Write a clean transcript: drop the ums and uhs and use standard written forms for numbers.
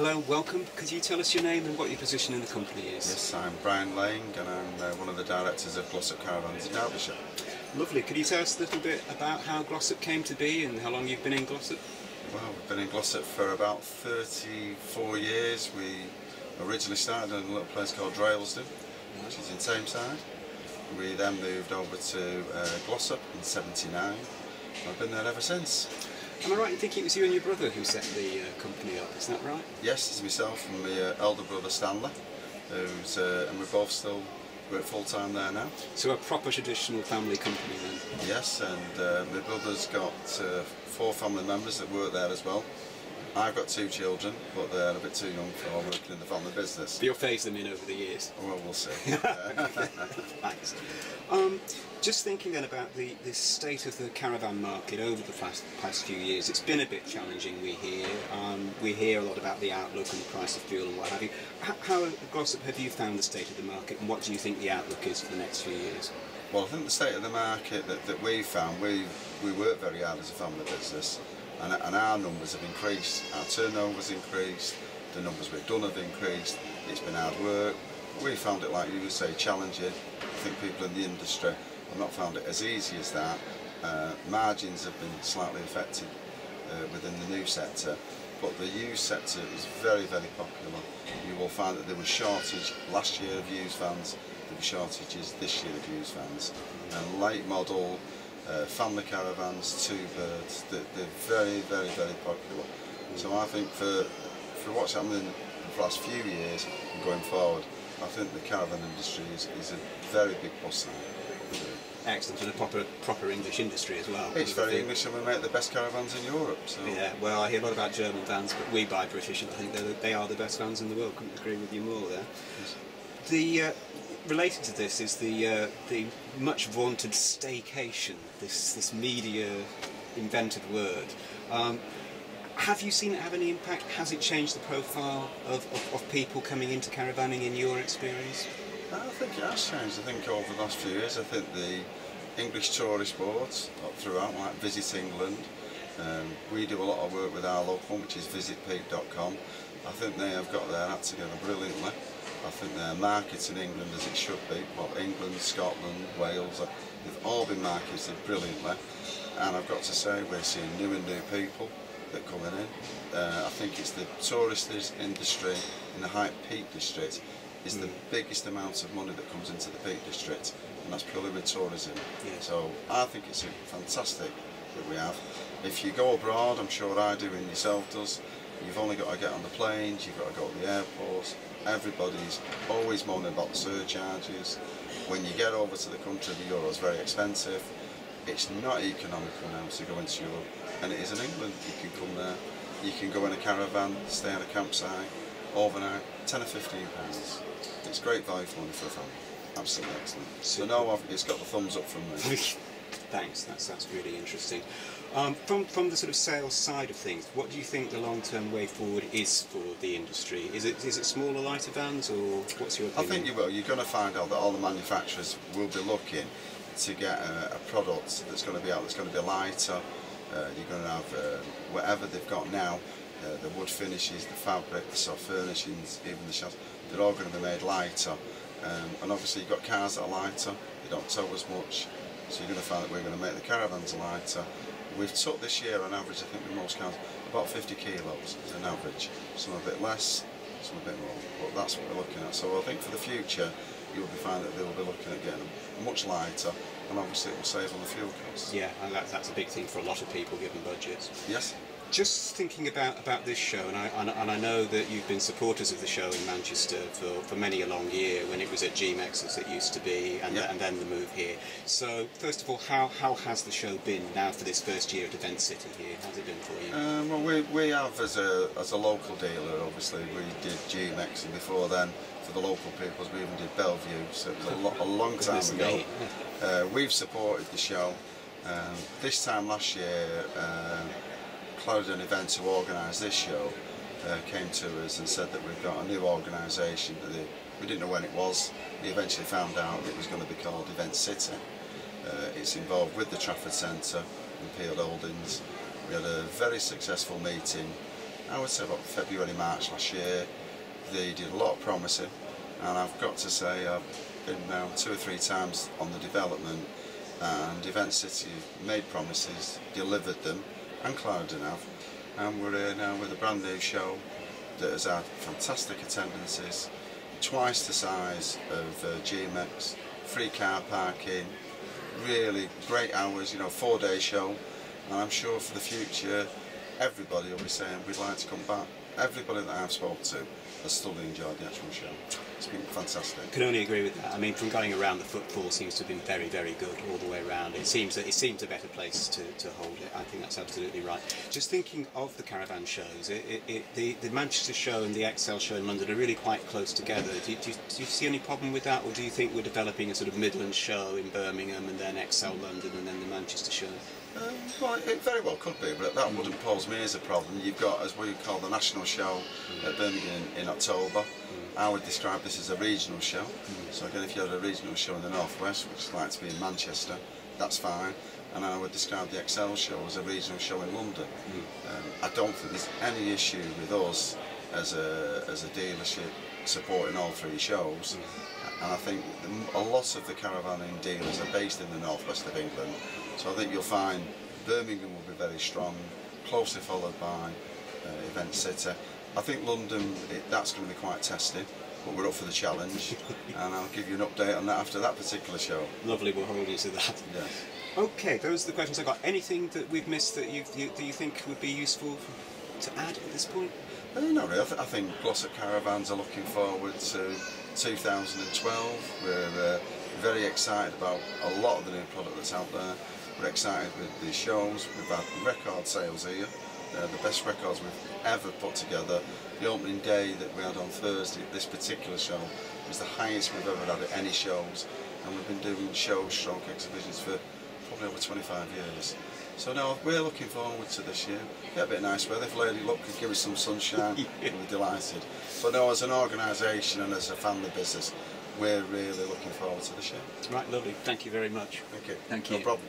Hello, welcome. Could you tell us your name and what your position in the company is? Yes, I'm Laing and I'm one of the directors of Glossop Caravans in Derbyshire. Lovely. Could you tell us a little bit about how Glossop came to be and how long you've been in Glossop? Well, we've been in Glossop for about 34 years. We originally started in a little place called Drailsden, which is in Tameside. We then moved over to Glossop in '79. I've been there ever since. Am I right in thinking it was you and your brother who set the company up, is that right? Yes, it's myself and my elder brother Stanley, and we both still work full time there now. So a proper traditional family company then? Yes, and my brother's got 4 family members that work there as well. I've got 2 children, but they're a bit too young for working in the family business. But you'll phase them in over the years? Well, we'll see. Thanks. Just thinking then about the state of the caravan market over the past few years, it's been a bit challenging, we hear. We hear a lot about the outlook and the price of fuel and what have you. How, Glossop, have you found the state of the market and what do you think the outlook is for the next few years? Well, I think the state of the market that we've found, we work very hard as a family business. And our numbers have increased, our turnover's increased, the numbers we've done have increased, it's been hard work. We found it, like you would say, challenging. I think people in the industry have not found it as easy as that. Margins have been slightly affected within the new sector, but the used sector is very, very popular. You will find that there was shortage last year of used vans, there were shortages this year of used vans. And late model, family caravans, 2 birds, they're very, very, very popular. So I think for what's happening in the last few years and going forward, I think the caravan industry is a very big plus now. Excellent, and a proper English industry as well. It's very English, and we make the best caravans in Europe. So. Yeah, well, I hear a lot about German vans, but we buy British, and I think they are the best vans in the world. Couldn't agree with you more there. Yes. The related to this is the much vaunted staycation, this media invented word. Have you seen it have any impact? Has it changed the profile of people coming into caravanning in your experience? I think it has changed. I think over the last few years, I think the English tourist boards throughout, like Visit England, we do a lot of work with our local one, which is visitpeak.com. I think they have got their act together brilliantly. I think their markets in England as it should be, well, England, Scotland, Wales, they've all been marketed brilliantly. And I've got to say, we're seeing new people that are coming in. I think it's the tourist industry in the High Peak District is the biggest amount of money that comes into the Peak District, and that's purely with tourism. Yeah. So I think it's fantastic that we have. If you go abroad, I'm sure I do and yourself does, you've only got to get on the planes, you've got to go to the airports. Everybody's always moaning about the surcharges. When you get over to the country, the euro is very expensive. It's not economical now to go into Europe, and it is in England. You can come there, you can go in a caravan, stay on a campsite, overnight, £10 or £15. It's great value for money for a family. Absolutely excellent. So no, it's got the thumbs up from me. Thanks, that's really interesting. From the sort of sales side of things, what do you think the long-term way forward is for the industry? Is it smaller, lighter vans, or what's your opinion? I think you will. You're going to find out that all the manufacturers will be looking to get a product that's going to be out, that's going to be lighter. You're going to have whatever they've got now, the wood finishes, the fabric, the soft furnishings, even the shells, they're all going to be made lighter. And obviously you've got cars that are lighter, they don't tow as much, so you're going to find that we're going to make the caravans lighter. We've took this year on average, I think with most cars, about 50 kilos as an average. Some a bit less, some a bit more, but that's what we're looking at. So I think for the future, you'll be finding that they will be looking at getting them much lighter, and obviously it will save on the fuel costs. Yeah, and that's a big thing for a lot of people given budgets. Yes. Just thinking about this show, and I know that you've been supporters of the show in Manchester for many a long year, when it was at GMEX as it used to be, and then the move here. So first of all, how has the show been now for this first year at Event City here? How's it been for you? Well, we have as a local dealer, obviously we did GMEX, and before then for the local people we even did Bellevue, so it was a long time ago. We've supported the show. This time last year, Caravan Events, who organised this show, came to us and said that we've got a new organisation. We didn't know when it was. We eventually found out it was going to be called Event City. It's involved with the Trafford Centre and Peel Holdings. We had a very successful meeting, I would say about February, March last year. They did a lot of promising, and I've got to say I've been now 2 or 3 times on the development, and Event City made promises, delivered them, and Cloudon have, and we're here now with a brand new show that has had fantastic attendances, twice the size of GMX, free car parking, really great hours, 4-day show, and I'm sure for the future everybody will be saying we'd like to come back. Everybody that I've spoken to has thoroughly enjoyed the actual show. It's been fantastic. I can only agree with that. I mean, from going around, the footfall seems to have been very, very good all the way around. It seems a better place to hold it. I think that's absolutely right. Just thinking of the caravan shows, the Manchester show and the XL show in London are really quite close together. Do you see any problem with that, or do you think we're developing a sort of Midlands show in Birmingham and then XL London and then the Manchester show? Well, it very well could be, but that wouldn't pose me as a problem. You've got, as we call the national show at Birmingham in October. I would describe this as a regional show. So again, if you had a regional show in the northwest, which is like to be in Manchester, that's fine. And I would describe the XL show as a regional show in London. I don't think there's any issue with us as a dealership supporting all 3 shows. And I think a lot of the caravanning dealers are based in the northwest of England. So I think you'll find Birmingham will be very strong, closely followed by Event City. I think London, that's going to be quite testing, but we're up for the challenge, and I'll give you an update on that after that particular show. Lovely, we'll hold you to that. Yes. Okay, those are the questions I got. Anything that we've missed that you think would be useful to add at this point? Not really. I think Glossop Caravans are looking forward to 2012. We're very excited about a lot of the new product that's out there. We're excited with the shows. We've had record sales here. They're the best records we've ever put together. The opening day that we had on Thursday at this particular show was the highest we've ever had at any shows, and we've been doing shows, stroke exhibitions for probably over 25 years. So no, we're looking forward to this year. Get a bit of nice weather. If Lady Luck could give us some sunshine, we'll be delighted. But no, as an organisation and as a family business, we're really looking forward to this year. Right, lovely. Thank you very much. Thank you. Thank you. No problem.